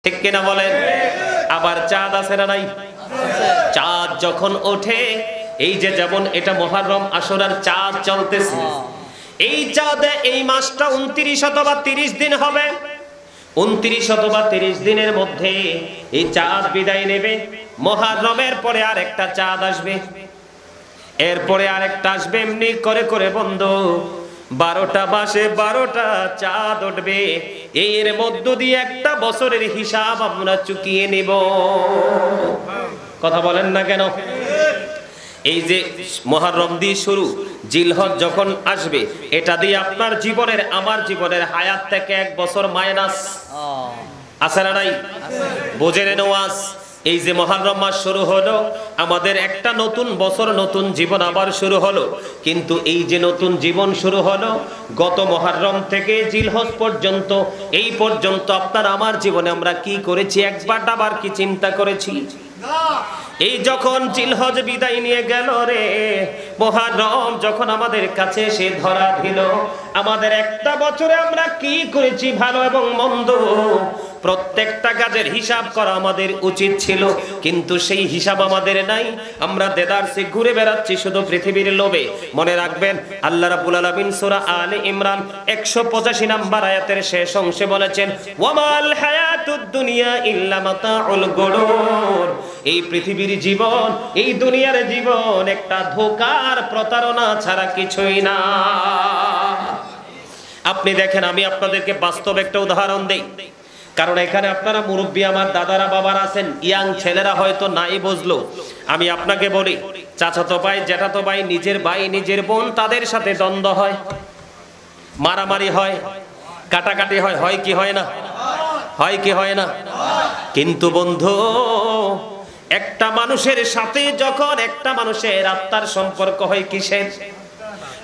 ঠিক কিনা বলেন? আবার চাঁদ আছে না নাই? চাঁদ যখন ওঠে, এই যে যেমন এটা মুহররম আশুরার চাঁদ চলতেছে, এই চাঁদে এই মাসটা 29 অথবা 30 দিন হবে। 29 অথবা 30 দিনের মধ্যে এই চাঁদ বিদায় নেবে। মুহররমের পরে আরেকটা চাঁদ আসবে, এরপরে আরেকটা আসবে। এমনি করে করে বন্ধু 12টা মাসে 12টা চাঁদ উঠবে। এর মধ্য দিয়ে একটা বছরের হিসাব আমরা চুকিয়ে নিব। কথা বলেন না কেন? এই যে মুহররম দিয়ে শুরু, জিলহজ যখন আসবে, এটা দিয়ে আপনার জীবনের আমার জীবনের হায়াত থেকে 1 বছর মাইনাস আছে না নাই? বোঝেন নওয়াজ? এই যে মুহররম মাস শুরু হলো, আমাদের একটা নতুন বছর, নতুন জীবন আবার শুরু হলো। কিন্তু এই যে নতুন জীবন শুরু হলো, গত মুহররম থেকে জিলহজ পর্যন্ত, এই পর্যন্ত আপনার আমার জীবনে আমরা কি করেছি একবার আবার কি চিন্তা করেছি? এই যখন জিলহজ বিদায় নিয়ে গেল রে, মুহররম যখন আমাদের কাছে এসে ধরা দিল, আমাদের একটা বছরে আমরা কি করেছি ভালো এবং মন্দ, প্রত্যেকটা কাজের হিসাব করা আমাদের উচিত ছিল, কিন্তু সেই হিসাব আমাদের নাই। আমরা দেদারসে ঘুরে বেড়াচ্ছি শুধু পৃথিবীর লোভে। মনে রাখবেন, আল্লাহ রাব্বুল আলামিন সূরা আলে ইমরান 185 নম্বর আয়াতের শেষ অংশে বলেছেন, ওয়ামাল হায়াতুদ দুনিয়া ইল্লা মাতাউল গুরুর। এই পৃথিবীর জীবন, এই দুনিয়ার জীবন একটা ধোঁকার প্রতারণা ছাড়া কিছুই না। আপনি দেখেন, আমি আপনাদেরকে বাস্তব একটা উদাহরণ দেই, কারণ এখানে আপনারা মুরব্বী, আমার দাদারা বাবারা আছেন, ইয়াং ছেলেরা হয়তো নাই বুঝলো। আমি আপনাকে বলি, চাচাতো ভাই, জ্যাঠাতো ভাই, নিজের ভাই নিজের বোন, তাদের সাথে দ্বন্দ্ব হয়, মারামারি হয়, কাটাকাটি হয়, হয় কি হয় না? হয় কি হয় না? কিন্তু বন্ধু, একটা মানুষের সাথে যখন একটা মানুষের আত্মার সম্পর্ক হয়, কিসের?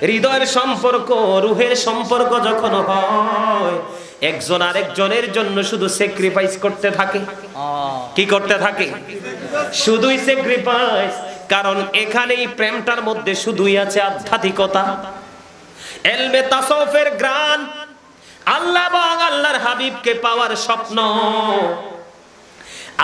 হৃদয়ের সম্পর্ক, রুহের সম্পর্ক যখন হয়, একজন আরেকজনের জন্য শুধু স্যাক্রিফাইস করতে থাকে। কি করতে থাকে? শুধুই স্যাক্রিফাইস। কারণ এখানেই প্রেমটার মধ্যে শুধুই আছে আধ্যাত্মিকতা, ইলমে তাসাউফের গ্রান, আল্লাহ এবং আল্লাহর হাবিবকে পাওয়ার স্বপ্ন।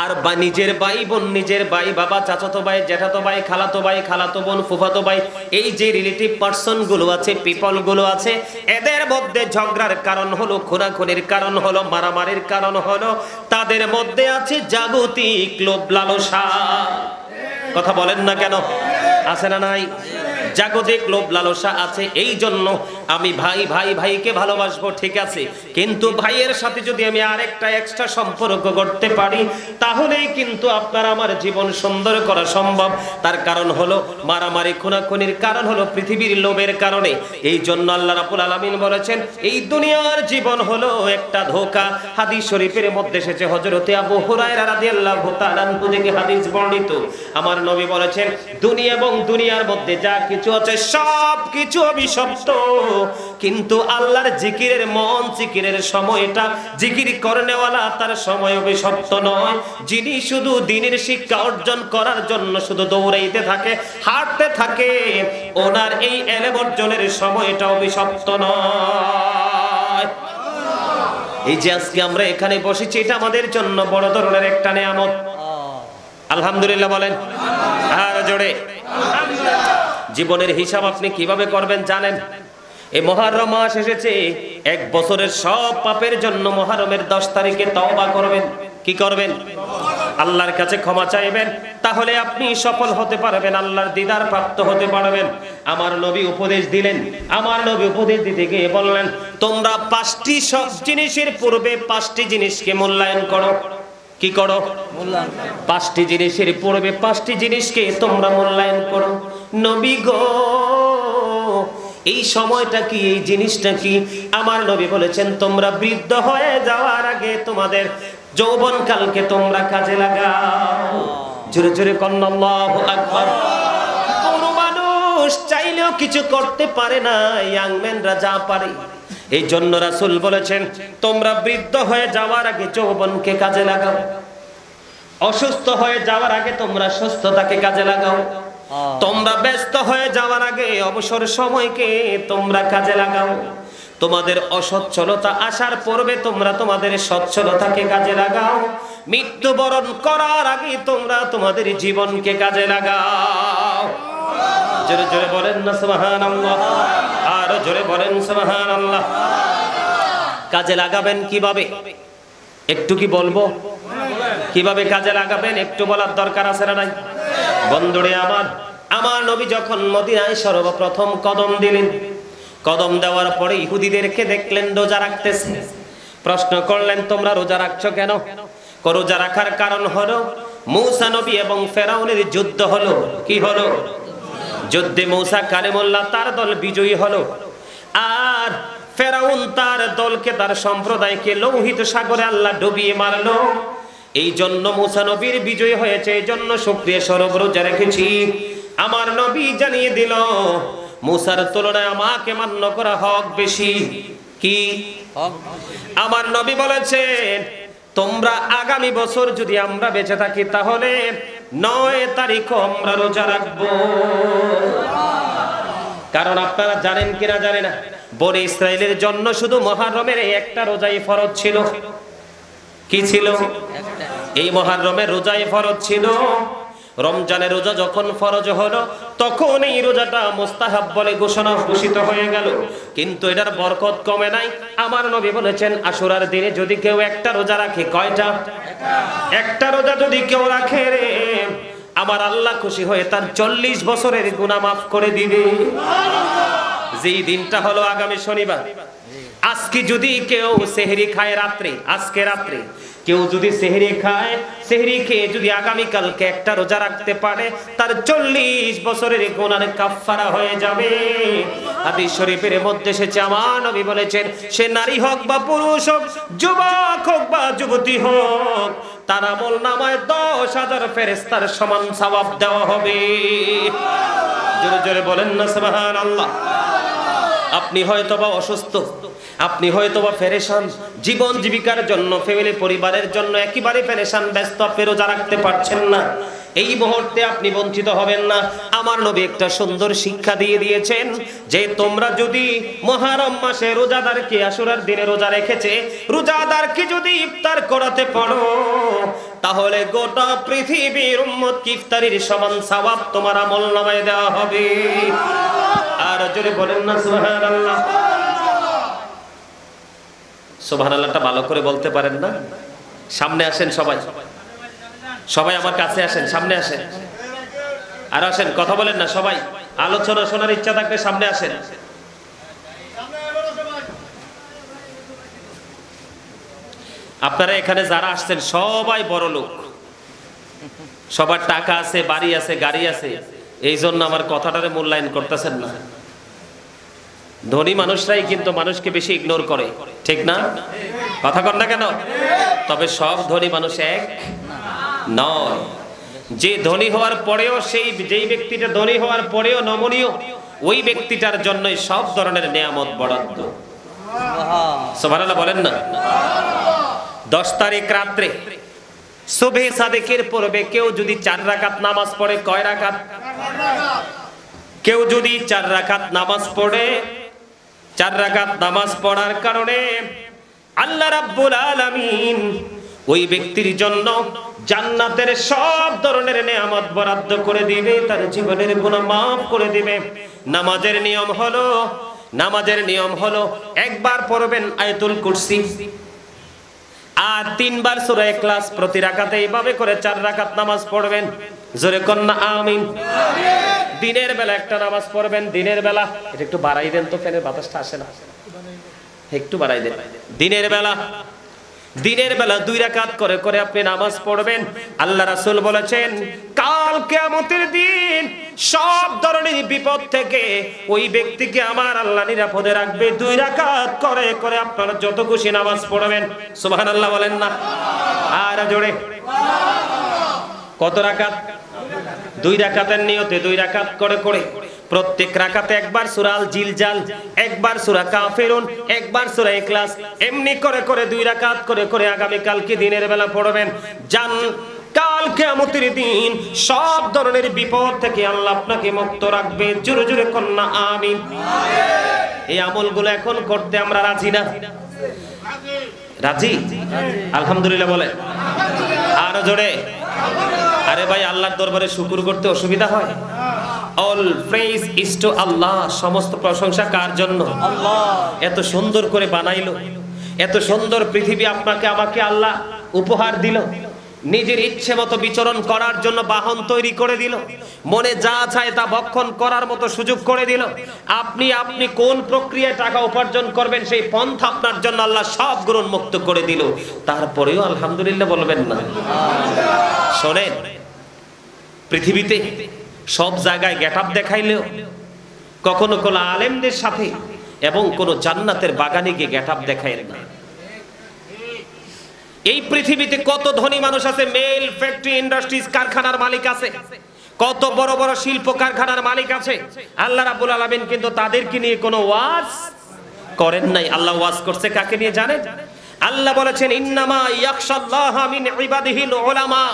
আর বা নিজের ভাই বোন, নিজের ভাই বাবা, চাচাতো ভাই, জ্যাঠাতো ভাই, খালাতো ভাই, খালাতো বোন, ফুফাতো ভাই, এই যে রিলেটিভ পার্সন গুলো আছে, পিপল গুলো আছে, এদের মধ্যে ঝগড়ার কারণ হলো, খুনাখুনির কারণ হলো, মারামারির কারণ হলো, তাদের মধ্যে আছে জাগতিক লোভ লালসা। কথা বলেন না কেন? আছে না নাই? জাগতিক লোভ লালসা আছে। এই জন্য আমি ভাইকে ভালোবাসবো, ঠিক আছে, কিন্তু ভাইয়ের সাথে যদি আমি আরেকটা এক্সট্রা সম্পর্ক করতে পারি, তাহলেই কিন্তু আপনার আমার জীবন সুন্দর করা সম্ভব। তার কারণ হলো মারামারি, খুনাখুনির কারণ হলো পৃথিবীর লোভের কারণে। এই জন্য আল্লাহ রাব্বুল আলামিন বলেছেন, এই দুনিয়ার জীবন হলো একটা ধোঁকা। হাদিস শরীফের মধ্যে এসেছে, হযরতে আবু হুরায়রা রাদিয়াল্লাহু তাআলা আনহু থেকে হাদিস বর্ণিত, আমার নবী বলেছেন, দুনিয়া এবং দুনিয়ার মধ্যে যা কিছু আছে সব কিছু অভিশপ্ত, কিন্তু আল্লাহর জিকিরের মন, জিকিরের সময়টা, জিকির করনেওয়ালা তার সময় অভিশপ্ত নয়। যিনি শুধু দ্বীনের শিক্ষা অর্জন করার জন্য শুধু দৌড়াইতে থাকে, হাঁটতে থাকে, ওনার এই ইলম অর্জনের সময়টা অভিশপ্ত নয়। এই যে আজকে আমরা এখানে বসেছি, এটা আমাদের জন্য বড় ধরনের একটা নিয়ামত। আলহামদুলিল্লাহ বলেন, আর জোরে আলহামদুলিল্লাহ। জীবনের হিসাব আপনি কিভাবে করবেন জানেন? এই মুহররম মাস এসেছে, 1 বছরের সব পাপের জন্য মুহররমের 10 তারিখে তওবা করবেন। কি করবেন? আল্লাহর কাছে ক্ষমা চাইবেন, তাহলে আপনি সফল হতে পারবেন, আল্লাহর দিদার প্রাপ্ত হতে পারবেন। আমার নবী উপদেশ দিলেন, আমার নবী উপদেশ দিতে গিয়ে বললেন, তোমরা 5টি সব জিনিসের পূর্বে 5টি জিনিসকে মূল্যায়ন করো। কি করো? মূল্যায়ন। 5টি জিনিসের পূর্বে 5টি জিনিসকে তোমরা মূল্যায়ন করো। নবী গো, এই সময়টা কি, এই জিনিসটা কি? আমার নবী বলেছেন, তোমরা বৃদ্ধ হয়ে যাওয়ার আগে তোমাদের যৌবন কালকে তোমরা কাজে লাগাও। জোরে জোরে কন্না আল্লাহু আকবার। কোন মানুষ চাইলেও কিছু করতে পারে না, ইয়াং ম্যানরা যা পারে। এই জন্য রাসূল বলেছেন, তোমরা বৃদ্ধ হয়ে যাওয়ার আগে যৌবনকে কাজে লাগাও, অসুস্থ হয়ে যাওয়ার আগে তোমরা সুস্থতাকে কাজে লাগাও, তোমরা ব্যস্ত হয়ে যাওয়ার আগে অবসর সময়কে তোমরা কাজে লাগাও, তোমাদের অসচ্ছলতা আসার পূর্বে তোমরা তোমাদের সচ্ছলতাকে কাজে লাগাও। মৃত্যুবরণ করার আগে তোমরা তোমাদের জীবনকে কাজে লাগাও। জোরে জোরে বলেন না সুবহানাল্লাহ, আর জোরে বলেন সুবহানাল্লাহ। কাজে লাগাবেন কিভাবে একটু কি বলবো? কিভাবে কাজে লাগাবেন একটু বলার দরকার আছে না নাই? বন্ধুরে আমার নবী যখন মদিনায় সর্বপ্রথম কদম দিলেন, কদম দেওয়ার পরে ইহুদিদেরকে দেখলেন রোজা রাখতেছে। প্রশ্ন করলেন তোমরা রোজা রাখছো কেন? রোজা রাখার কারণ হলো মূসা নবী এবং ফেরাউনের যুদ্ধ হলো। কি হলো? যুদ্ধে মূসা কালিমুল্লাহ তার দল বিজয়ী হলো, আর ফেরাউন তার দলকে তার সম্প্রদায়কে লোহিত সাগরে আল্লাহ ডুবিয়ে মারলো। এই জন্য মূসা নবীর বিজয় হয়েছে, এই জন্য শুকরিয়া স্বরূপ রোজা রেখেছি। আমার নবী জানিয়ে দিল মূসার তুলনায় আমাকে মান্য করা হক বেশি। কি আমার নবী বলেছেন তোমরা আগামী বছর যদি আমরা বেঁচে থাকি তাহলে 9 তারিখ আমরা রোজা রাখবো। কারণ আপনারা জানেন কিনা জানেন না, বনি ইসরাইলের জন্য শুধু মুহররমের একটা রোজাই ফরজ ছিল। কি ছিল? এই মুহররমের রোজাই ফরজ ছিল। রমজানের রোজা যখন ফরজ হলো তখন এই রোজাটা মুস্তাহাব বলে ঘোষিত হয়ে গেল, কিন্তু এটার বরকত কমে নাই। আমার নবী বলেছেন আশুরার দিনে যদি কেউ একটা রোজা রাখে, কয়টা? একটা রোজা যদি কেউ রাখে রে, আমার আল্লাহ খুশি হয়ে তার 40 বছরের গুনাহ মাফ করে দিবে। যেই দিনটা হলো আগামী শনিবার। আজকে যদি কেউ সেহরি খায় রাত্রে, আজকে রাত্রে কেউ যদি সেহরি খায়, সেহরি খেয়ে যদি আগামীকালকে একটা রোজা রাখতে পারে তার 40 বছরের গুনার কাফফারা হয়ে যাবে। হাদিস শরীফের মধ্যে এসেছে আমার নবী বলেছেন সে নারী হোক বা পুরুষ হোক, যুবক হোক বা যুবতী হোক, তার আমল নামায় 10,000 ফেরেশতার সমান সওয়াব দেওয়া হবে। জোরে জোরে বলেন না সুবহানাল্লাহ। আপনি হয়তোবা অসুস্থ, আপনি হয়তোবা পেরেশান, জীবন জীবিকার জন্য, ফ্যামিলি পরিবারের জন্য একেবারে পেরেশান, ব্যস্ত, আপনি রোজা রাখতে পারছেন না। এই মুহূর্তে আপনি বঞ্চিত হবেন না। আমার নবী একটা সুন্দর শিক্ষা দিয়ে দিয়েছেন যে তোমরা যদি মুহররম মাসে রোজাদারকে আশুরার দিনে রোজা রেখেছে, রোজাদারকে যদি ইফতার করাতে পারো তাহলে গোটা পৃথিবীর উম্মতকে ইফতারির সমান সওয়াব তোমার আমলনামায় দেওয়া হবে। আর জোরে বলেন না সুবহানাল্লাহ। সুবহানাল্লাহটা ভালো করে বলতে পারেন না? সামনে আসেন সবাই, সবাই আমার কাছে আসেন, সামনে আসেন, আর আসেন, কথা বলেন না সবাই। আলোচনা শোনার ইচ্ছা থাকলে সামনে আসেন। আপনারা এখানে যারা আসছেন সবাই বড় লোক, সবার টাকা আছে, বাড়ি আছে, গাড়ি আছে, এই জন্য আমার কথাটারে মূল্যায়ন করতেছেন না। ধনী মানুষরাই কিন্তু মানুষকে বেশি ইগনোর করে, ঠিক না? কথা কন না কেন? তবে সব ধনী মানুষ এক নয়। যে ধনী হওয়ার পরেও যেই ব্যক্তিটা ধনী হওয়ার পরেও নমনীয়, ওই ব্যক্তিটার জন্যই সব ধরনের নিয়ামত বরাদ্দ। সুবহানাল্লাহ বলেন না? 10 তারিখ রাত্রে সুবহে সাদেকের পূর্বে কেউ যদি 4 রাকাত নামাজ পড়ে, কয় রাকাত? কেউ যদি 4 রাকাত নামাজ পড়ে, 4 রাকাত নামাজ পড়ার কারণে আল্লাহ রাব্বুল আলামিন ওই ব্যক্তির জন্য জান্নাতের সব ধরনের নিয়ামত বরাদ্দ করে দিবে, তার জীবনের গুনাহ মাফ করে দিবে। নামাজের নিয়ম হলো একবার পড়বেন আয়াতুল কুরসি আর 3 বার সূরা ইখলাস প্রতি রাকাতে, এইভাবে করে 4 রাকাত নামাজ পড়বেন। জোরে কন্না আমিন। দিনের বেলা একটা নামাজ পড়বেন, দিনের বেলা। এটা একটু বাড়াই দেন তো, ফ্যানের বাতাসটা আসে না, একটু বাড়াই দেন। দিনের বেলা 2 রাকাত করে করে আপনি নামাজ পড়বেন। আল্লাহ রাসূল বলেছেন কাল কিয়ামতের দিন সব ধরনের বিপদ থেকে ওই ব্যক্তিকে আমার আল্লাহ নিরাপদে রাখবে। 2 রাকাত করে করে আপনারা যত খুশি নামাজ পড়বেন। সুবহানাল্লাহ বলেন না? আর জোরে কত রাকাত? 2 রাকাতের নিয়তে 2 রাকাত করে করে প্রত্যেক রাকাতে একবার সূরা আল জিলজাল, একবার সূরা কাফিরুন, একবার সূরা ইখলাস, এমনি করে করে 2 রাকাত করে করে আগামী কালকে দিনের বেলা পড়বেন। কাল কিয়ামতের দিন সব ধরনের বিপদ থেকে আল্লাহ আপনাকে মুক্ত রাখবে। জোরে জোরে কন্না আমিন। এই আমলগুলো এখন করতে আমরা রাজি না? রাজি? আলহামদুলিল্লাহ বলেন। আরো জোরে। আরে ভাই, আল্লাহর দরবারে শুকর করতে অসুবিধা হয়? অল প্রেজ ইজ টু আল্লাহ, সমস্ত প্রশংসা কার জন্য? আল্লাহ। এত সুন্দর করে বানাইলো, এত সুন্দর পৃথিবী আপনাকে আমাকে আল্লাহ উপহার দিল, নিজের ইচ্ছে মতো বিচরণ করার জন্য বাহন তৈরি করে দিল, মনে যা চায় তা ভক্ষণ করার মতো সুযোগ করে দিল। আপনি কোন প্রক্রিয়ায় টাকা উপার্জন করবেন সেই পন্থা আপনার জন্য আল্লাহ সব উন্মুক্ত করে দিল, তারপরেও আলহামদুলিল্লাহ বলবেন না? শোনেন, পৃথিবীতে সব জায়গায় গেটআপ দেখাইলেও কখনো কোনো আলেমদের সাথে এবং কোন জান্নাতের বাগানে গিয়ে গেটআপ দেখায় না। এই পৃথিবীতে কত ধনী মানুষ আছে, মেল ফ্যাক্টরি ইন্ডাস্ট্রিজ কারখানার মালিক আছে, কত বড় বড় শিল্প কারখানার মালিক আছে। আল্লাহ রাব্বুল আলামিন কিন্তু তাদেরকে নিয়ে কোনো ওয়াজ করেন নাই। আল্লাহ ওয়াজ করছে কাকে নিয়ে জানেন? আল্লাহ বলেছেন ইন্নামা ইয়াখশাল্লাহা মিন ইবাদিহিল উলামা।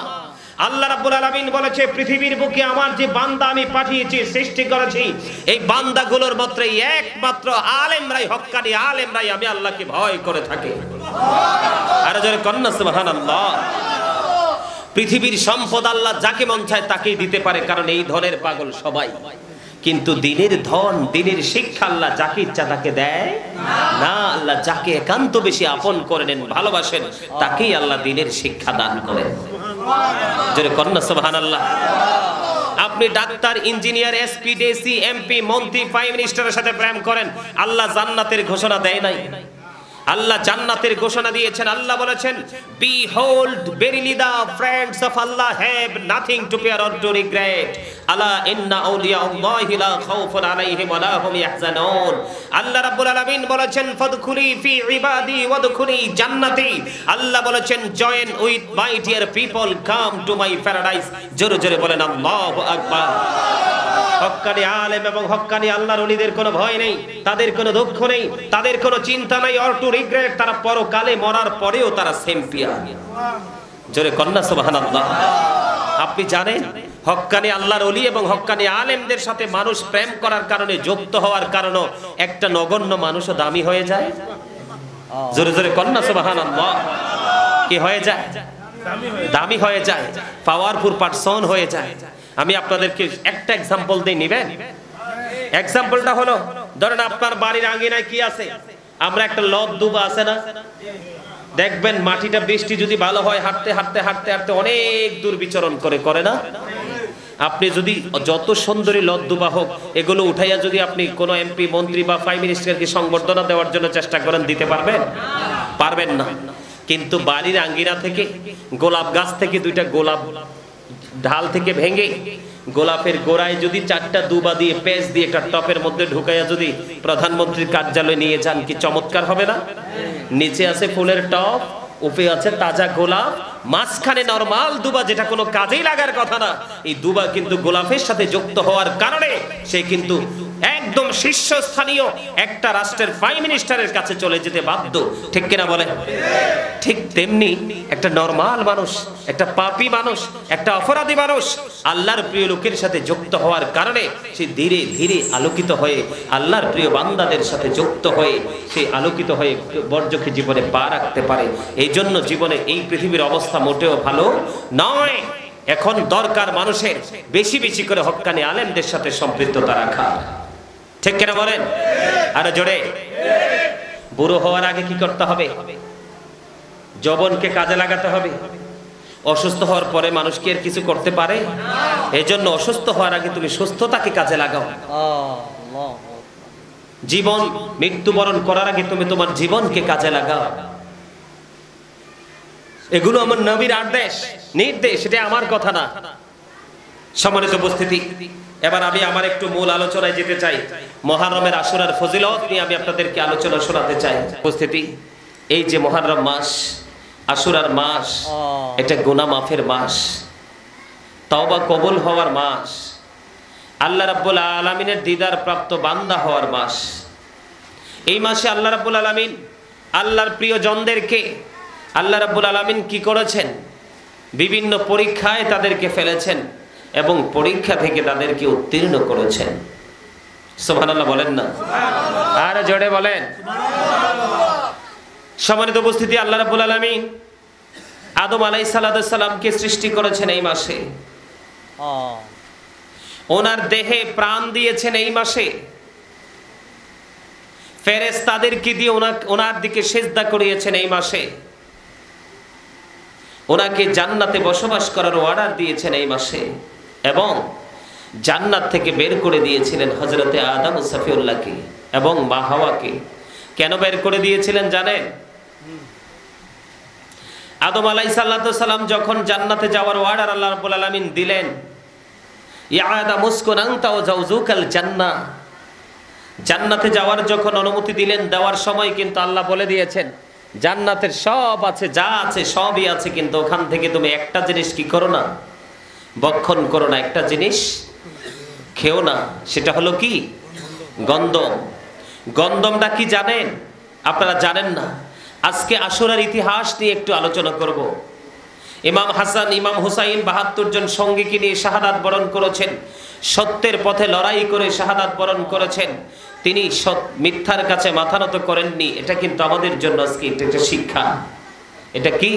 আল্লাহ রাব্বুল আলামিন বলেছে পৃথিবীর বুকে আমার যে বান্দা আমি পাঠিয়েছি, সৃষ্টি করেছি, এই বান্দাগুলোর মাত্র একমাত্র আলেমরাই, হক্কানি আলেমরাই আমি আল্লাহকে ভয় করে থাকে। আর যারা কন্যা সুবহানাল্লাহ। পৃথিবীর সম্পদ আল্লাহ যাকে মন চায় তাকেই দিতে পারে, কারণ এই ধনের পাগল সবাই। কিন্তু দিনের ধন, দিনের শিক্ষা আল্লাহ যাকে ইচ্ছা তাকে দেয় না। আল্লাহ যাকে একান্ত বেশি আপন করে নেন, ভালোবাসেন, তাকেই আল্লাহ দিনের শিক্ষা দান করেন। জোরে কন্যা সুবহানাল্লাহ। আপনি doctor, engineer, SP, DC, MP, মন্ত্রী, প্রাইম মিনিস্টারের সাথে প্রেম করেন, আল্লাহ জান্নাতের ঘোষণা দেয় নাই? আল্লাহ জান্নাতের ঘোষণা দিয়েছেন। আল্লাহ বলেছেন behold verily the friends of Allah have nothing to fear or to regret, ala inna awliya Allahi la khawfun alayhim wa la hum yahzanun। আল্লাহ রাব্বুল আলামিন বলেছেন ফাদখুলি ফি ইবাদি ওয়াদখুলি জান্নাতি। আল্লাহ বলেছেন join with my dear people, come to my paradise। জোরে জোরে বলেন আল্লাহু আকবার। হক্কানি আলেম এবং হক্কানি আল্লাহর ওলিদের কোনো ভয় নেই, তাদের কোনো দুঃখ নেই, তাদের কোনো চিন্তা নাই, অর টু রিগ্রেট। তারা পরকালে মরার পরেও তারা চ্যাম্পিয়ন। জোরে কন্যা সুবহানাল্লাহ। আপনি জানেন হক্কানি আল্লাহর ওলি এবং হক্কানি আলেমদের সাথে মানুষ প্রেম করার কারণে, যুক্ত হওয়ার কারণে একটা নগণ্য মানুষও দামি হয়ে যায়। জোরে জোরে কন্যা সুবহানাল্লাহ। কি হয়ে যায়? দামি হয়ে যায়, পাওয়ারফুল পারসন হয়ে যায়। আমি আপনাদেরকে একটা এক্সাম্পল দিয়ে নিবেন। এক্সাম্পলটা হলো, ধরেন আপনার বাড়ির আঙ্গিনায় কি আছে? আমরা একটা লদ দুবা আছে না, দেখবেন মাটিটা বৃষ্টি যদি ভালো হয়, হাঁটতে হাঁটতে হাঁটতে হাঁটতে অনেক দূর বিচরণ করে না? আপনি যদি যত সুন্দরী লদ দুবা হোক, এগুলো উঠাইয়া যদি আপনি কোনো এমপি, মন্ত্রী বা প্রাইম মিনিস্টারকে সংবর্ধনা দেওয়ার জন্য চেষ্টা করেন, দিতে পারবেন? পারবেন না। কিন্তু বাড়ির আঙ্গিনা থেকে, গোলাপ গাছ থেকে দুইটা গোলাপ ঢাল থেকে ভেঙে গোলাপের গোড়ায় যদি 4টা দুবা দিয়ে পেঁচ দিয়ে একটা টপের মধ্যে ঢুকাইয়া যদি প্রধানমন্ত্রীর কার্যালয়ে নিয়ে যান, কি চমৎকার হবে না? নিচে আছে ফুলের টপ, উপরে আছে তাজা গোলাপ, মাঝখানে নরমাল দুবা, যেটা কোনো কাজেই লাগার কথা না। এই দুবা কিন্তু গোলাপের সাথে যুক্ত হওয়ার কারণে সে কিন্তু একদম শীর্ষস্থানীয় একটা রাষ্ট্রের প্রাইম মিনিস্টারের কাছে চলে যেতে বাধ্য। ঠিক কিনা বলে? ঠিক তেমনি একটা নরমাল মানুষ, একটা পাপী মানুষ, একটা অপরাধী মানুষ আল্লাহর প্রিয় লোকের সাথে যুক্ত হওয়ার কারণে সে ধীরে ধীরে আলোকিত হয়ে, আল্লাহর প্রিয় বান্দাদের সাথে যুক্ত হয়ে সে আলোকিত হয়ে বর্জকে জীবনে পা রাখতে পারে। এই জন্য জীবনে এই পৃথিবীর অবস্থা মোটেও ভালো নয়। এখন দরকার মানুষের বেশি বেশি করে হক্কানি আলেমদের সাথে সম্পৃক্ততা রাখা। ঠিক কিনা বলেন? আরে জোরে। বুড়ো হওয়ার আগে কি করতে হবে? যৌবনকে কাজে লাগাতে হবে। অসুস্থ হওয়ার পরে মানুষ কি আর কিছু করতে পারে? এই জন্য অসুস্থ হওয়ার আগে তুমি সুস্থতাকে কাজে লাগাও। জীবন মৃত্যুবরণ করার আগে তুমি তোমার জীবনকে কাজে লাগাও। এগুলো আমার নবীর আদেশ, নির্দেশ, এটা আমার কথা না। সম্মানিত উপস্থিতি, এবার আমি আমার একটু মূল আলোচনায় যেতে চাই। মুহররমের আশুরার ফজিলত নিয়ে আমি আপনাদেরকে আলোচনা শোনাতে চাই। উপস্থিতি, এই যে মুহররম মাস, আশুরার মাস, এটা গুনাহ মাফের মাস, তওবা কবুল হওয়ার মাস, আল্লাহ রাব্বুল আলামিনের দিদার প্রাপ্ত বান্দা হওয়ার মাস। এই মাসে আল্লাহ রাব্বুল আলামিন আল্লাহর প্রিয় জনদেরকে আল্লাহ রাব্বুল আলামিন কি করেছেন? বিভিন্ন পরীক্ষায় তাদেরকে ফেলেছেন এবং পরীক্ষা থেকে তাদেরকে উত্তীর্ণ করেছেন। সুবহানাল্লাহ বলেন না? আর জোরে বলেন। সম্মানিত উপস্থিতি, আল্লাহ রাব্বুল আলামিন আদম আলাইহিস সালামকে সৃষ্টি করেছেন এই মাসে, ওনার দেহে প্রাণ দিয়েছেন এই মাসে, ফেরেশতাদেরকে দিয়ে ওনার দিকে সিজদা করিয়েছেন এই মাসে, ওনাকে জান্নাতে বসবাস করার অর্ডার দিয়েছেন এই মাসে, এবং জান্নাত থেকে বের করে দিয়েছিলেন হযরতে আদম ও সফিউল্লাহকে এবং মা হাওয়াকে। কেন বের করে দিয়েছিলেন জানেন? আদম আলাইহিস সালাম যখন জান্নাতে যাওয়ার অর্ডার আল্লাহ রাব্বুল আলামিন দিলেন, ইয়া আদম উসকুন আনতা ওয়া যাওজুকাল জান্নাহ, জান্নাতে যাওয়ার যখন অনুমতি দিলেন, দেওয়ার সময় কিন্তু আল্লাহ বলে দিয়েছেন জান্নাতের সব আছে, যা আছে সবই আছে, কিন্তু ওখান থেকে তুমি একটা জিনিস কি করো না, ভক্ষণ করো না, একটা জিনিস খেও না। সেটা হলো কি? গন্ধম। গন্ধমটা কি জানেন? আপনারা জানেন না। আজকে আশুরার ইতিহাস নিয়ে একটু আলোচনা করব। ইমাম হাসান, ইমাম হুসাইন ৭২ জন সঙ্গীকে নিয়ে শাহাদাত বরণ করেছেন, সত্যের পথে লড়াই করে শাহাদাত বরণ করেছেন। তিনি মিথ্যার কাছে মাথা নত করেননি। এটা কিন্তু আমাদের জন্য আজকে একটা শিক্ষা। এটা কি?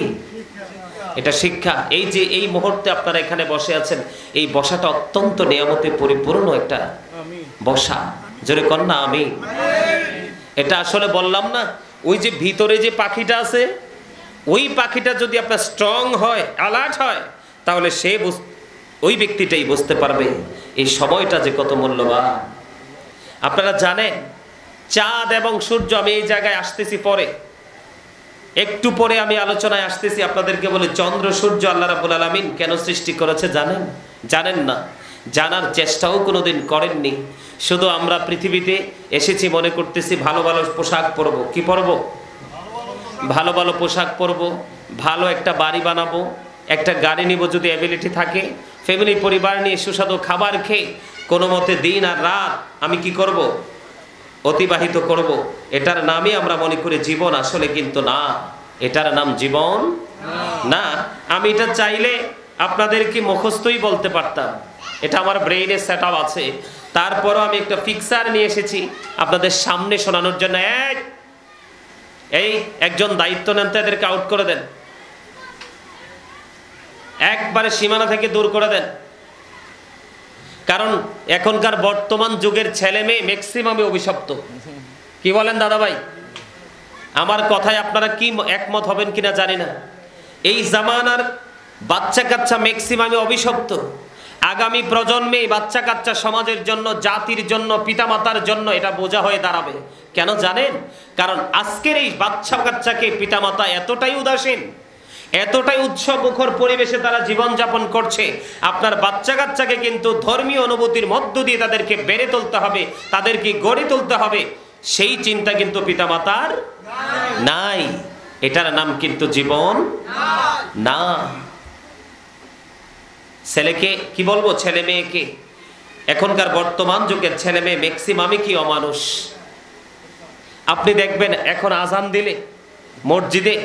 এটা শিক্ষা। এই যে এই মুহূর্তে আপনারা এখানে বসে আছেন, এই বসাটা অত্যন্ত নিয়ামতে পরিপূর্ণ একটা বসা। জোরে কন্যা আমি। এটা আসলে বললাম না, ওই যে ভিতরে যে পাখিটা আছে, ওই পাখিটা যদি আপনার স্ট্রং হয়, অ্যালার্ট হয়, তাহলে সে ওই ব্যক্তিটাই বুঝতে পারবে এই সময়টা যে কত মূল্যবান। আপনারা জানেন চাঁদ এবং সূর্য, আমি এই জায়গায় আসতেছি পরে, একটু পরে আমি আলোচনায় আসতেছি, আপনাদেরকে বলে চন্দ্র সূর্য আল্লাহ রাব্বুল আলামিন কেন সৃষ্টি করেছে জানেন? জানেন না, জানার চেষ্টাও কোনোদিন করেননি। শুধু আমরা পৃথিবীতে এসেছি মনে করতেছি ভালো ভালো পোশাক পরবো। কি পরবো? ভালো ভালো পোশাক পরবো, ভালো একটা বাড়ি বানাবো, একটা গাড়ি নিব যদি অ্যাবিলিটি থাকে, ফ্যামিলি পরিবার নিয়ে সুস্বাদু খাবার খেয়ে কোনো মতে দিন আর রাত আমি কি করব? অতিবাহিত করব। এটার নামই আমরা মনে করি জীবন। আসলে কিন্তু না, এটার নাম জীবন না। আমি এটা চাইলে আপনাদেরকে মুখস্থই বলতে পারতাম, এটা আমার ব্রেইনে সেট আপ আছে। তারপরও আমি একটা ফিক্সার নিয়ে এসেছি আপনাদের সামনে শোনানোর জন্য। এই একজন দায়িত্ব নেন তো, এদেরকে আউট করে দেন, একবারে সীমানা থেকে দূর করে দেন। কারণ এখনকার বর্তমান যুগের ছেলে মেয়ে ম্যাক্সিমামে অভিশপ্ত। কি বলেন দাদা ভাই? আমার কথায় আপনারা কি একমত হবেন কিনা জানি না। এই জামানার বাচ্চা কাচ্চা ম্যাক্সিমামে অভিশপ্ত। আগামী প্রজন্মে বাচ্চা কাচ্চা সমাজের জন্য, জাতির জন্য, পিতামাতার জন্য এটা বোঝা হয়ে দাঁড়াবে। কেন জানেন? কারণ আজকের এই বাচ্চা কাচ্চাকে পিতামাতা এতটাই উদাসীন, এতটাই উৎসব মুখর পরিবেশে তারা জীবনযাপন করছে। আপনার বাচ্চা কাচ্চাকে কিন্তু ধর্মীয় অনুভূতির মধ্য দিয়ে তাদেরকে বেড়ে তুলতে হবে, তাদেরকে গড়ে তুলতে হবে, সেই চিন্তা কিন্তু পিতামাতার নাই। এটার নাম কিন্তু জীবন না। ছেলেকে কি বলবো, ছেলে মেয়েকে, এখনকার বর্তমান যুগের ছেলে মেয়ে ম্যাক্সিমামই কি অমানুষ। আপনি দেখবেন এখন আজান দিলে মসজিদে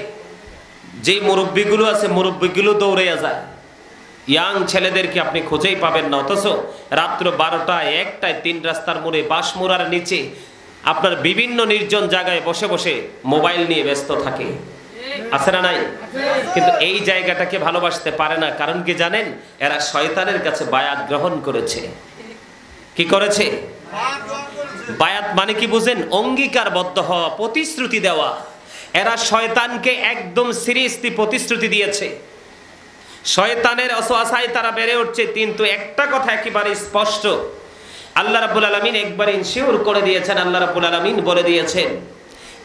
যেই মুরব্বীগুলো আছে, মুরব্বীগুলো দৌড়াইয়া যায়। ইয়াং ছেলেদেরকে আপনি খুঁজেই পাবেন না। অথচ রাত্র 12টায় 1টায় 3 রাস্তার মোড়ে, বাঁশমুড়ার নিচে, আপনার বিভিন্ন নির্জন জায়গায় বসে বসে মোবাইল নিয়ে ব্যস্ত থাকে। আছে না নাই? কিন্তু এই জায়গাটাকে ভালোবাসতে পারে না। কারণ কি জানেন? এরা শয়তানের কাছে বায়াত গ্রহণ করেছে। কি করেছে? বায়াত মানে কি বুঝেন? অঙ্গীকারবদ্ধ হওয়া, প্রতিশ্রুতি দেওয়া। এরা শয়তানকে একদম সিরিয়াসলি প্রতিশ্রুতি দিয়েছে। শয়তানের অসহায় তারা বেড়ে উঠছে। কিন্তু একটা কথা একেবারে স্পষ্ট, আল্লাহ রাব্বুল আলামিন একবার ইনশিওর করে দিয়েছেন। আল্লাহ রাব্বুল আলামিন বলে দিয়েছেন,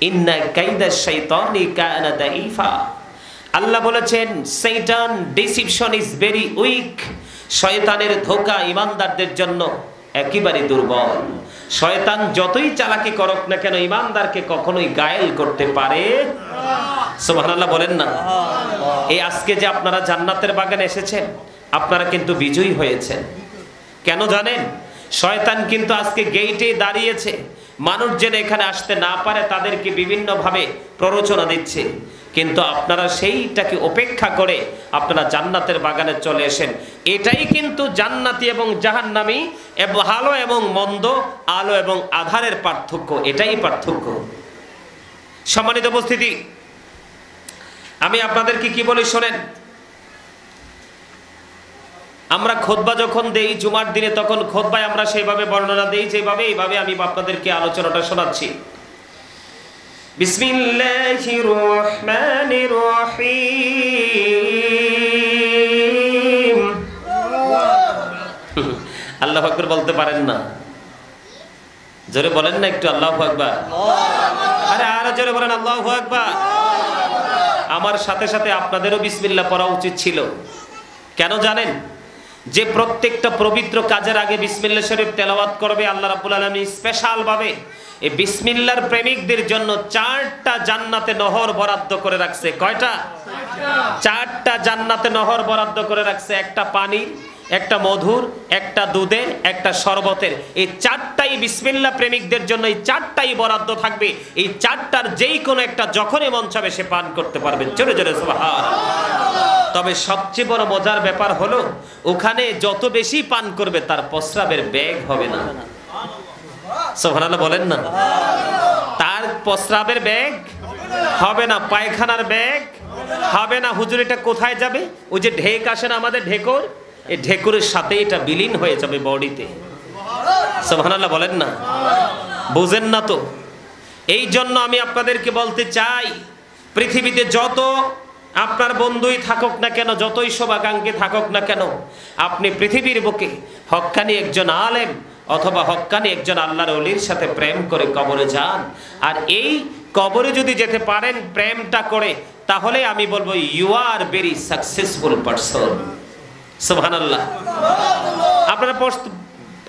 ইন্না কাইদাশ শাইতানি কানা দাইফা। আল্লাহ বলেছেন শয়তান ডিসিপশন ইজ ভেরি উইক। শয়তানের ধোঁকা ইমানদারদের জন্য একেবারে দুর্বল। শয়তান যতই চালাকি করুক না কেন, ইমানদারকে কখনোই গায়েল করতে পারে সুবহানাল্লাহ বলেন না। এই আজকে যে আপনারা জান্নাতের বাগানে এসেছেন, আপনারা কিন্তু বিজয়ী হয়েছেন। কেন জানেন? শয়তান কিন্তু আজকে গেইটে দাঁড়িয়েছে। মানুষ যেন এখানে আসতে না পারে তাদেরকে বিভিন্নভাবে প্ররোচনা দিচ্ছে। কিন্তু আপনারা সেইটাকে উপেক্ষা করে আপনারা জান্নাতের বাগানে চলে এসেন। এটাই কিন্তু জান্নাতি এবং জাহান্নামী, ভালো এবং মন্দ, আলো এবং আধারের পার্থক্য। এটাই পার্থক্য। সম্মানিত উপস্থিতি, আমি আপনাদেরকে কি বলি শোনেন, আমরা খুতবা যখন দেই জুমার দিনে, তখন খুতবায় আমরা সেইভাবে বর্ণনা দেই যেভাবে, এইভাবে আমি আপনাদেরকে আলোচনাটা শোনাচ্ছি। বিসমিল্লাহির রহমানির রহিম। আল্লাহু আকবার বলতে পারেন না? জোরে বলেন না একটু আল্লাহু আকবার। আরে আরো জোরে বলেন আল্লাহু আকবার। আমার সাথে সাথে আপনাদেরও বিসমিল্লাহ পড়া উচিত ছিল। কেন জানেন? যে প্রত্যেকটা পবিত্র কাজের আগে বিসমিল্লাহ শরীফ তেলাওয়াত করবে, আল্লাহ রাব্বুল আলামিন স্পেশাল ভাবে এই বিসমিল্লাহর প্রেমিকদের জন্য 4টা জান্নাতে নহর বরাদ্দ করে রাখছে। কয়টা? 4টা জান্নাতে নহর বরাদ্দ করে রাখছে। একটা পানির, একটা মধুর, একটা দুধের, একটা শরবতের। এই 4টাই বিসমিল্লাহ প্রেমিকদের জন্য, এই 4টাই বরাদ্দ থাকবে। এই 4টার যেই কোনো একটা যখনই মন চাবে সে পান করতে পারবে। জোরে জোরে সুবহানাল্লাহ। তবে সবচেয়ে বড় মজার ব্যাপার হলো, ওখানে যত বেশি পান করবে তার প্রস্রাবের বেগ হবে না। সুবহানাল্লাহ বলেন না? তার প্রস্রাবের বেগ হবে না, পায়খানার বেগ হবে না। হুজুর এটা কোথায় যাবে? ওই যে ঢেক আসে না আমাদের, ঢেকুর, এই ঢেকুরের সাথে এটা বিলীন হয়ে যাবে বডিতে। সুবহানাল্লাহ বলেন না? বুঝেন না তো? এই জন্য আমি আপনাদেরকে বলতে চাই, পৃথিবীতে যত আপনার বন্ধুই থাকুক না কেন, যতই শুভাকাঙ্ক্ষী থাকুক না কেন, আপনি পৃথিবীর বুকে হক্কানি একজন আলেম অথবা হক্কানি একজন আল্লাহর ওলির সাথে প্রেম করে কবরে যান। আর এই কবরে যদি যেতে পারেন প্রেমটা করে, তাহলে আমি বলবো you are very successful person. সুবহানাল্লাহ। আপনারা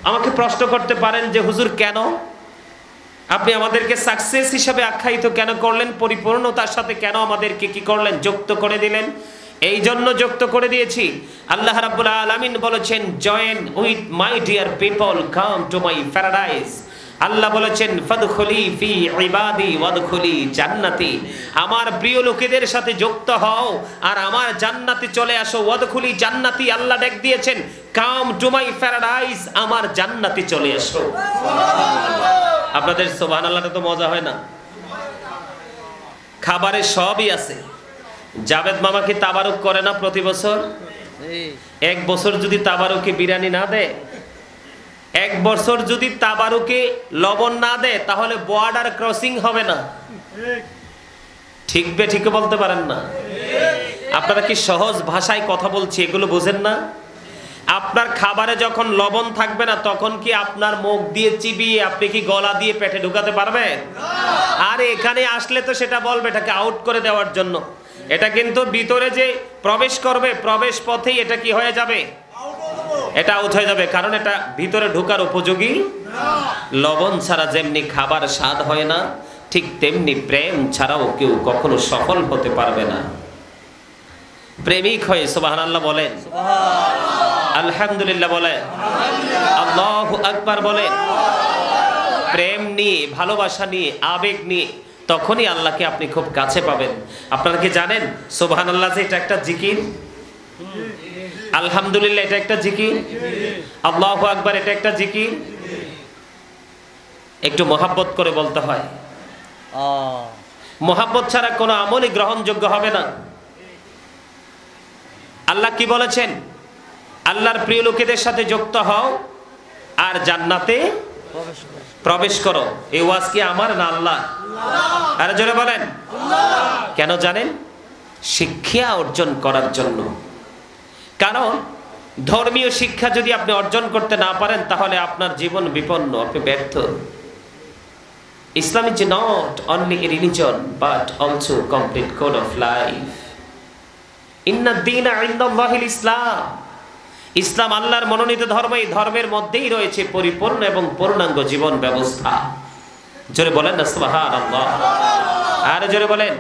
আমাকে প্রশ্ন করতে পারেন যে হুজুর কেন আপনি আমাদেরকে সাকসেস হিসাবে আখ্যায়িত কেন করলেন, পরিপূর্ণতার সাথে কেন আমাদেরকে কি করলেন, যুক্ত করে দিলেন? এই জন্য যুক্ত করে দিয়েছি, আল্লাহ রাব্বুল আলামিন বলেছেন, join with my dear people, come to my paradise. আল্লাহ বলেছেন, ফাদখুলি ফি ইবাদি ওয়াদখুলি জান্নাতি। আমার প্রিয় লোকেদের সাথে যুক্ত হও আর আমার জান্নাতে চলে আসো। ওয়াদখুলি জান্নাতি, আল্লাহ ডাক দিয়েছেন, কাম টু মাই প্যারাডাইস, আমার জান্নাতে চলে আসো। আপনাদের সুবহানাল্লাহটা তো মজা হয় না? খাবারে সবই আছে। জাভেদ মামা কি তাবারুক করে না প্রতি বছর? এক বছর যদি তাবারুকে বিরিয়ানি না দেয়, এক বছর যদি তাবারুকে লবণ না দেয়, তাহলে বর্ডার ক্রসিং হবে না। ঠিক বে ঠিক বলতে পারেন না? আপনারা কি সহজ ভাষায় কথা বলছি, এগুলো বুঝেন না? আপনার খাবারে যখন লবণ থাকবে না, তখন কি আপনার মুখ দিয়ে চিবিয়ে আপনি কি গলা দিয়ে পেটে ঢুকাতে পারবেন? আর এখানে আসলে তো সেটা বলবে এটাকে আউট করে দেওয়ার জন্য। এটা কিন্তু ভিতরে যে প্রবেশ করবে, প্রবেশ পথেই এটা কি হয়ে যাবে, এটা আউট হয়ে যাবে, কারণ এটা ভিতরে ঢোকার উপযোগী। লবণ ছাড়া যেমনি খাবার স্বাদ হয় না, ঠিক তেমনি প্রেম ছাড়াও কেউ কখনো সফল হতে পারবে না। প্রেমিক হয়ে সুবহানাল্লাহ বলেন, আলহামদুলিল্লাহ বলেন, আল্লাহু আকবার বলেন। প্রেম নিয়ে, ভালোবাসা নিয়ে, আবেগ নিয়ে তখনই আল্লাহকে আপনি খুব কাছে পাবেন। আপনারা কি জানেন সুবহানাল্লাহ যে এটা একটা জিকির? আলহামদুলিল্লাহ এটা একটা জিকির, আল্লাহু আকবার এটা একটা জিকির। একটু মহাব্বত করে বলতে হয়। মহাব্বত ছাড়া কোনো আমলই গ্রহণযোগ্য হবে না। আল্লাহ কি বলেছেন? আল্লাহর প্রিয় লোকেদের সাথে যুক্ত হও আর জান্নাতে প্রবেশ করো। এই ওয়াজ কি আমার না আল্লাহ? আরে জোরে বলেন। কেন জানেন? শিক্ষা অর্জন করার জন্য। কারণ ধর্মীয় শিক্ষা যদি আপনি অর্জন করতে না পারেন, তাহলে আপনার জীবন বিপন্ন, আপনি ব্যর্থ। Islam is not only a religion but also a complete code of life. Inna ad-deena 'inda Allahil Islam. ইসলাম আল্লাহর মনোনীত ধর্ম। এই ধর্মের মধ্যেই রয়েছে পরিপূর্ণ এবং পূর্ণাঙ্গ জীবন ব্যবস্থা। জোরে বলেন না সুবহানাল্লাহ। আরে জোরে বলেন।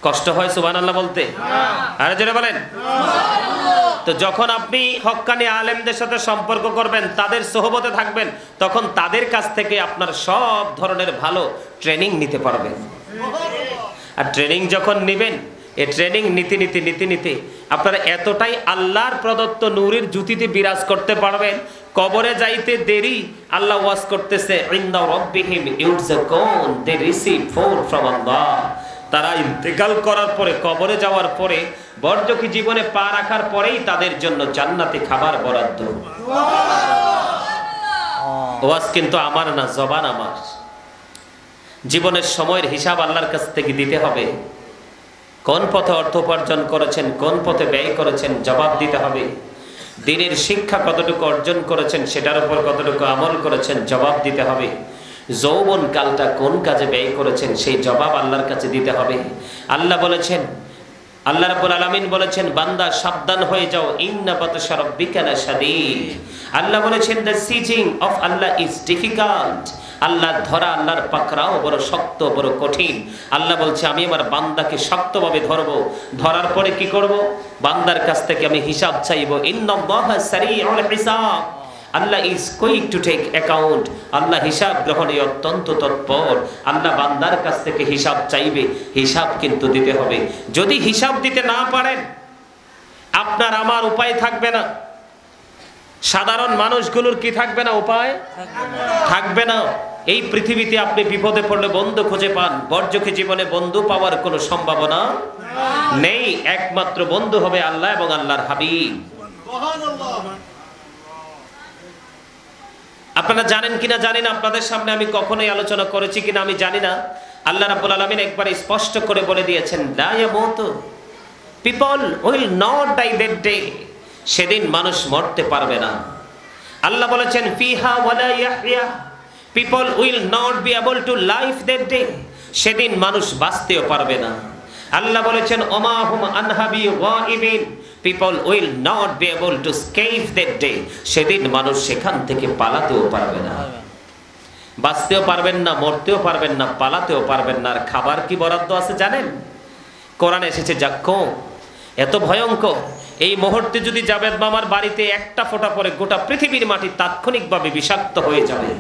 কষ্ট হয় সুবহানাল্লাহ বলতে? আরে জোরে বলেন। তো যখন আপনি হক্কানি আলেমদের সাথে সম্পর্ক করবেন, তাদের সোহবতে থাকবেন, তখন তাদের কাছ থেকে আপনার সব ধরনের ভালো ট্রেনিং নিতে পারবেন। আর ট্রেনিং যখন নেবেন, এই ট্রেনিং নীতি নীতি আপনারা এতটাই আল্লাহর প্রদত্ত নূরের জ্যোতিতে বিরাজ করতে পারবেন, কবরে যাইতে দেরি। আল্লাহ ওয়াজ করতেছে, ইনদা রাব্বিহিম ইউরযাকুন, দে রিসিভ ফুড ফ্রম আল্লাহ। তারা ইন্তেকাল করার পরে, কবরে যাওয়ার পরে, বরযাত্রী জীবনে পা রাখার পরেই তাদের জন্য জান্নাতি খাবার বরাদ্দ। ওয়াজ কিন্তু আমার না, জবান আমার। জীবনের সময়ের হিসাব আল্লাহর কাছ থেকে দিতে হবে। কোন পথে অর্থ উপার্জন করেছেন, কোন পথে ব্যয় করেছেন, জবাব দিতে হবে। দিনের শিক্ষা কতটুকু অর্জন করেছেন, সেটার উপর কতটুকু আমল করেছেন, জবাব দিতে হবে। যৌবন কালটা কোন কাজে ব্যয় করেছেন, সেই জবাব আল্লাহর কাছে দিতে হবে। আল্লাহ বলেছেন, আল্লাহ রাব্বুল আলামিন বলেছেন, বান্দা সাবধান হয়ে যাও, ইন্না বাতশা রাব্বিকা লাশাদীদ। আল্লাহ বলেছেন, the seizing of Allah is difficult. আল্লাহর ধরা, আল্লাহর পাকড়াও বড় শক্ত, বড় কঠিন। আল্লাহ বলছে, আমি আমার বান্দাকে শক্তভাবে ধরবো। ধরার পরে কি করব? বান্দার কাছ থেকে আমি হিসাব চাইবো। ইন্নাল্লাহা সারিউল হিসাব। আল্লাহ is quick to take account. আল্লাহ হিসাব গ্রহণে অত্যন্ত তৎপর। আল্লাহ বান্দার কাছ থেকে হিসাব চাইবে, হিসাব কিন্তু দিতে হবে। যদি হিসাব দিতে না পারেন, আপনার আমার উপায় থাকবে না। সাধারণ মানুষগুলোর কি থাকবে না? উপায় থাকবে না। এই পৃথিবীতে আপনি বিপদে পড়লে বন্ধু খুঁজে পান, বরযাত্রী জীবনে বন্ধু পাওয়ার কোনো সম্ভাবনা নেই। একমাত্র বন্ধু হবে আল্লাহ এবং আল্লাহর হাবিব। আপনারা জানেন কিনা জানি না, আপনাদের সামনে আমি কখনোই আলোচনা করেছি কিনা আমি জানি না। আল্লাহ রাব্বুল আলামিন একবার স্পষ্ট করে বলে দিয়েছেন, লা ইয়ামুতু, people will not die that day. সেদিন মানুষ মরতে পারবে না। আল্লাহ বলেছেন, ফিহা ওয়ালা ইয়াহইয়া, people will not be able to live that day. সেদিন মানুষ বাঁচতেও পারবে না। আল্লাহ বলেছেন, ওমা হুম আনহা বিগাইবিন, people will not be able to escape that day. সেদিন মানুষ সেখান থেকে পালাতেও পারবে না। বাঁচতেও পারবেন না, মরতেও পারবেন না, পালাতেও পারবেন না। আর খাবার কি বরাদ্দ আছে জানেন? কোরআনে এসেছে, যাক্কো, এত ভয়ঙ্কর। এই মুহূর্তে যদি জাবেদ মামার বাড়িতে একটা ফোঁটা পরে গোটা পৃথিবীর মাটি তাৎক্ষণিকভাবে বিষাক্ত হয়ে যাবে।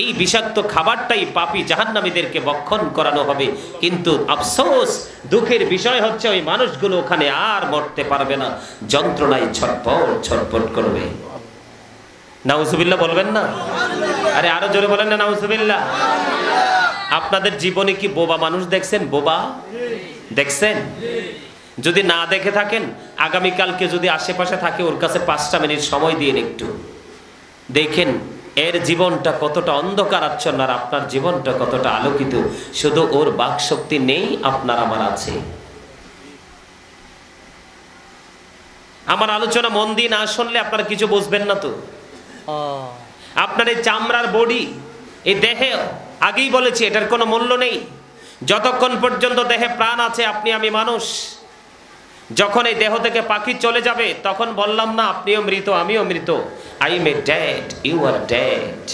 এই বিষাক্ত খাবারটাই পাপী জাহান্নামীদেরকে ভক্ষণ করানো হবে। কিন্তু আফসোস, দুঃখের বিষয় হচ্ছে ওই মানুষগুলো ওখানে আর মরতে পারবে না, যন্ত্রণায় ছটফট ছটফট করবে। নাউজুবিল্লাহ বলবেন না? আরে আরো জোরে বলেন না, নাউজুবিল্লাহ। আপনাদের জীবনে কি বোবা মানুষ দেখছেন? বোবা দেখছেন? যদি না দেখে থাকেন, আগামীকালকে যদি আশেপাশে থাকে, ওর কাছে 5টা মিনিট সময় দিয়ে একটু দেখেন এর জীবনটা কতটা অন্ধকারাচ্ছন্ন আর আপনার জীবনটা কতটা আলোকিত। শুধু ওর বাকশক্তি নেই, আপনার আমার আছে। আমার আলোচনা মন দিয়ে না শুনলে আপনারা কিছু বুঝবেন না। তো আপনার এই চামড়ার বডি, এই দেহে, আগেই বলেছি এটার কোনো মূল্য নেই যতক্ষণ পর্যন্ত দেহে প্রাণ আছে। আপনি আমি মানুষ। যখন এই দেহ থেকে পাখি চলে যাবে, তখন বললাম না আপনিও মৃত, আমিও মৃত। I am a dead, you are dead.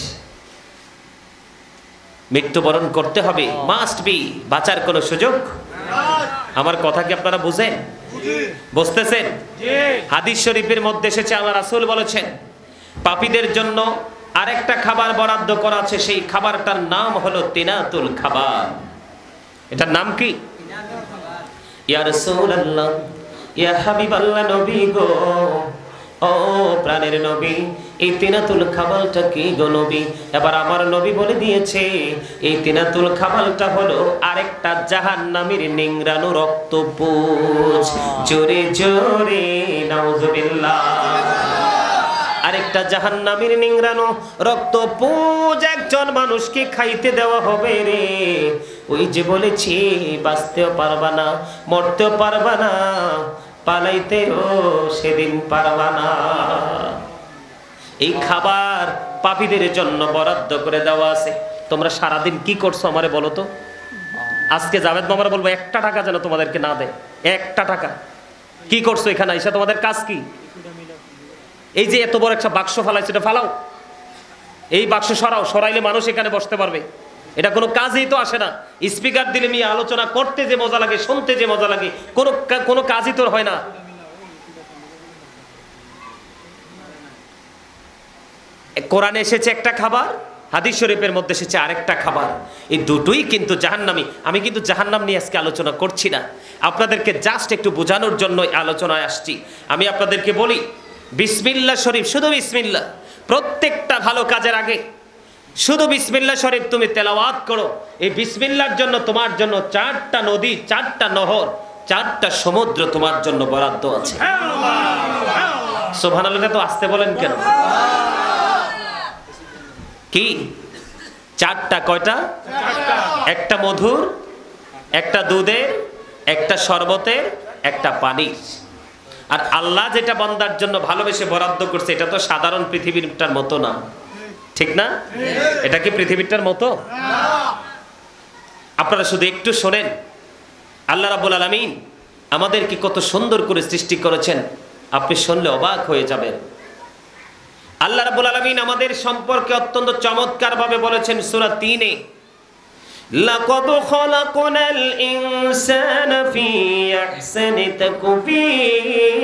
মৃত্যুবরণ করতে হবে, মাস্ট বি। বাঁচার কোনো সুযোগ? আমার কথা কি আপনারা বুঝেন? বুঝতেছেন? হাদিস শরীফের মধ্যে এসেছে, আল্লাহ রাসূল বলেছেন, পাপীদের জন্য আরেকটা খাবার বরাদ্দ করা আছে। সেই খাবারটার নাম হলো তিনাতুল খাবার। এটার নাম কি? ইয়া রাসূলুল্লাহ, ইয়া হাবিবাল্লাহ, নবী গো, ও প্রাণের নবী, এই তিনাতুল খাবারটা কি গো নবী? এবার আমার নবী বলে দিয়েছে, এই তিনাতুল খাবারটা হলো আরেকটা জাহান্নামীর নিংড়ানো রক্তপুঞ্জ। জোরে জোরে নাউজুবিল্লাহ। আরেকটা জাহান্নামীর নিংড়ানো রক্তপুঞ্জ একজন মানুষকে খাইতে দেওয়া হবে রে। ওই যে বলেছি, বাঁচতেও পারবা না, মরতেও পারবা না, পালাইতেও সেদিন পারবা না। এই খাবার পাপীদের জন্য বরাদ্দ করে দেওয়া আছে। তোমরা সারাদিন কি করছো আমারে বলো তো? আজকে জাভেদ মামারা বলবো 1টা টাকা যেন তোমাদেরকে না দেয়। 1টা টাকা কি করছো এখানে এসে? তোমাদের কাজ কি? এই যে এত বড় একটা বাক্স ফালাইছো, এটা ফালাও। এই বাক্স সরাও, সরাইলে মানুষ এখানে বসতে পারবে। এটা কোনো কাজই তো আসে না। স্পিকার দিলে নিয়ে আলোচনা করতে যে মজা লাগে, শুনতে যে মজা লাগে, কোনো কাজই তো হয় না। কোরআনে এসেছে একটা খাবার, হাদিস শরীফের মধ্যে এসেছে আরেকটা খাবার। এই দুটোই কিন্তু জাহান্নামী। আমি কিন্তু জাহান্নাম নিয়ে আজকে আলোচনা করছি না, আপনাদেরকে জাস্ট একটু বোঝানোর জন্য আলোচনায় আসছি। আমি আপনাদেরকে বলি, বিসমিল্লাহ শরীফ, শুধু বিসমিল্লাহ। প্রত্যেকটা ভালো কাজের আগে শুধু বিসমিল্লাহ শরীফ তুমি তেলাওয়াত করো, এই বিসমিল্লাহর জন্য তোমার জন্য 4টা নদী, 4টা নহর, 4টা সমুদ্র তোমার জন্য বরাদ্দ আছে। সুবহানাল্লাহ তো আসতে বলেন কেন? কি 4টা? কয়টা? একটা মধুর, একটা দুধের, একটা শরবতের, একটা পানির। আর আল্লাহ যেটা বান্দার জন্য ভালোবেসে বরাদ্দ করছে এটা তো সাধারণ পৃথিবীটার মতো না, ঠিক না? এটা কি পৃথিবীটার মতো? আপনারা শুধু একটু শোনেন, আল্লাহ রাব্বুল আলামিন আমাদেরকে কত সুন্দর করে সৃষ্টি করেছেন, আপনি শুনলে অবাক হয়ে যাবেন। আল্লাহ রাব্বুল আলামিন আমাদের সম্পর্কে অত্যন্ত চমৎকার ভাবে বলেছেন সূরা 3-এ, লাকাদ খালাকনাল ইনসানা ফি আহসানি তাকওয়িম।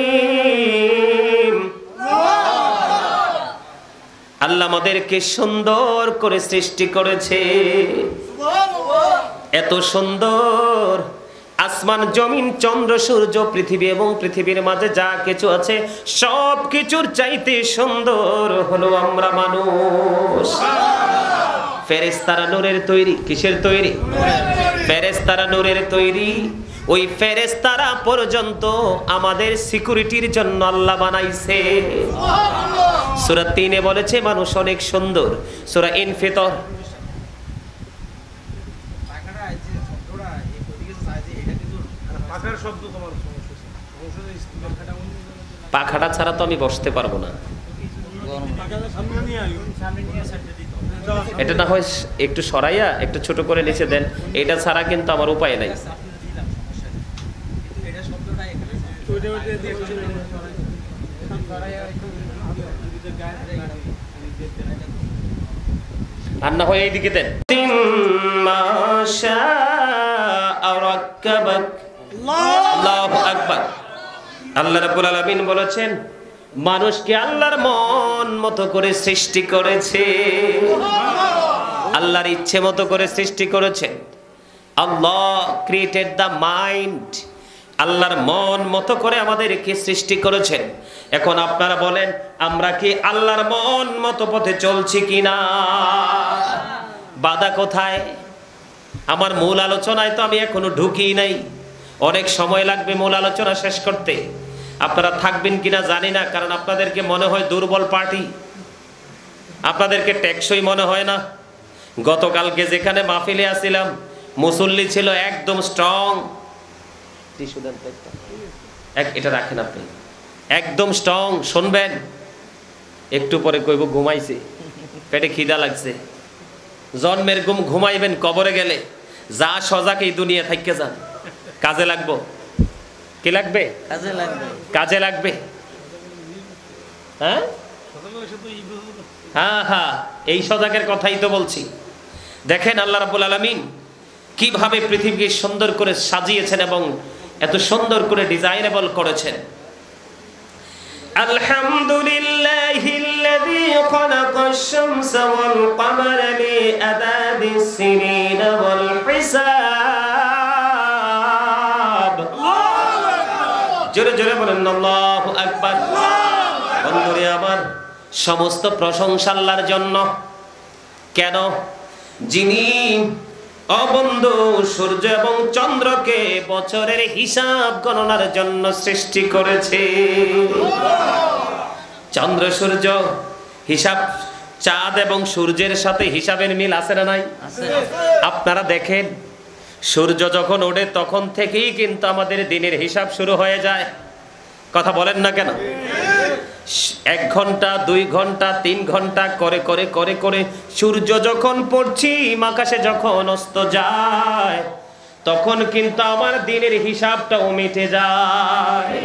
আল্লাহ আমাদেরকে সুন্দর করে সৃষ্টি করেছে, এত সুন্দর। আসমান, জমিন, চন্দ্র, সূর্য, পৃথিবী এবং পৃথিবীর মাঝে যা কিছু আছে সব কিছুর চাইতে সুন্দর হলো আমরা মানুষ। ফেরেশতারা নূরের তৈরি। কিসের তৈরি? ফেরেশতারা নূরের তৈরি। ওই ফেরেশতারা পর্যন্ত আমাদের সিকিউরিটির জন্য আল্লাহ বানাইছে। সূরা 3-এ বলেছে মানুষ অনেক সুন্দর। সূরা ইনফিতর পাখাটা ছাড়া তো আমি বসতে পারবো না। এটা না হয় একটু সরাইয়া একটু ছোট করে নিচে দেন, এটা ছাড়া কিন্তু আমার উপায় নাই। আর না হয় এইদিকে দেন। আল্লাহু আকবার। আল্লাহ রাব্বুল আলামিন বলেছেন মানুষকে আল্লাহর মন মতো করে সৃষ্টি করেছে, আল্লাহর ইচ্ছে মতো করে সৃষ্টি করেছেন। আল্লাহ ক্রিয়েটেড দ্য মাইন্ড। আল্লাহর মন মতো করে আমাদেরকে সৃষ্টি করেছেন। এখন আপনারা বলেন আমরা কি আল্লাহর মন মতো পথে চলছি কিনা? বাধা কোথায়? আমার মূল আলোচনায় তো আমি এখনো ঢুকি নাই, অনেক সময় লাগবে মূল আলোচনা শেষ করতে। আপনারা থাকবেন কিনা জানি না, কারণ আপনাদেরকে মনে হয় দুর্বল পার্টি, আপনাদেরকে টেকসই মনে হয় না। গতকালকে যেখানে মাহফিলে আসছিলাম মুসল্লি ছিল একদম স্ট্রং। এটা রাখেন আপনি, একদম স্ট্রং। শুনবেন, একটু পরে কইব ঘুমাইছে, পেটে খিদা লাগছে। জন্মের ঘুম ঘুমাইবেন কবরে গেলে, যা সজাগ এই দুনিয়া থাইকে যান, কাজে লাগবো। কি লাগবে? কাজে লাগবে। হ্যাঁ হ্যাঁ হ্যাঁ, এই সজাগের কথাই তো বলছি। দেখেন আল্লাহ রাব্বুল আলামিন কিভাবে পৃথিবীকে সুন্দর করে সাজিয়েছেন এবং এত সুন্দর করে ডিজাইনেবল করেছেন। আলহামদুলিল্লাহিল্লাযী খালাকাশ শামসা ওয়াল কমারা লিআদাদিস সিনিনা ওয়াল হিসাব। জোরে জোরে বলেন আল্লাহু আকবার। বন্ধুরে আমার, সমস্ত প্রশংসা আল্লাহর জন্য। কেন? যিনি অবন্ধ সূর্য এবং চন্দ্রকে বছরের হিসাব গণনার জন্য সৃষ্টি করেছে। চন্দ্র সূর্য হিসাব, চাঁদ এবং সূর্যের সাথে হিসাবের মিল আছে না নাই? আপনারা দেখেন সূর্য যখন ওঠে তখন থেকেই কিন্তু আমাদের দিনের হিসাব শুরু হয়ে যায়। কথা বলেন না কেন? 1 ঘন্টা 2 ঘন্টা 3 ঘন্টা করে করে করে করে সূর্য যখন পশ্চিম আকাশে যখন অস্ত যায় তখন কিন্তু আমার দিনের হিসাবটাও মিটে যায়।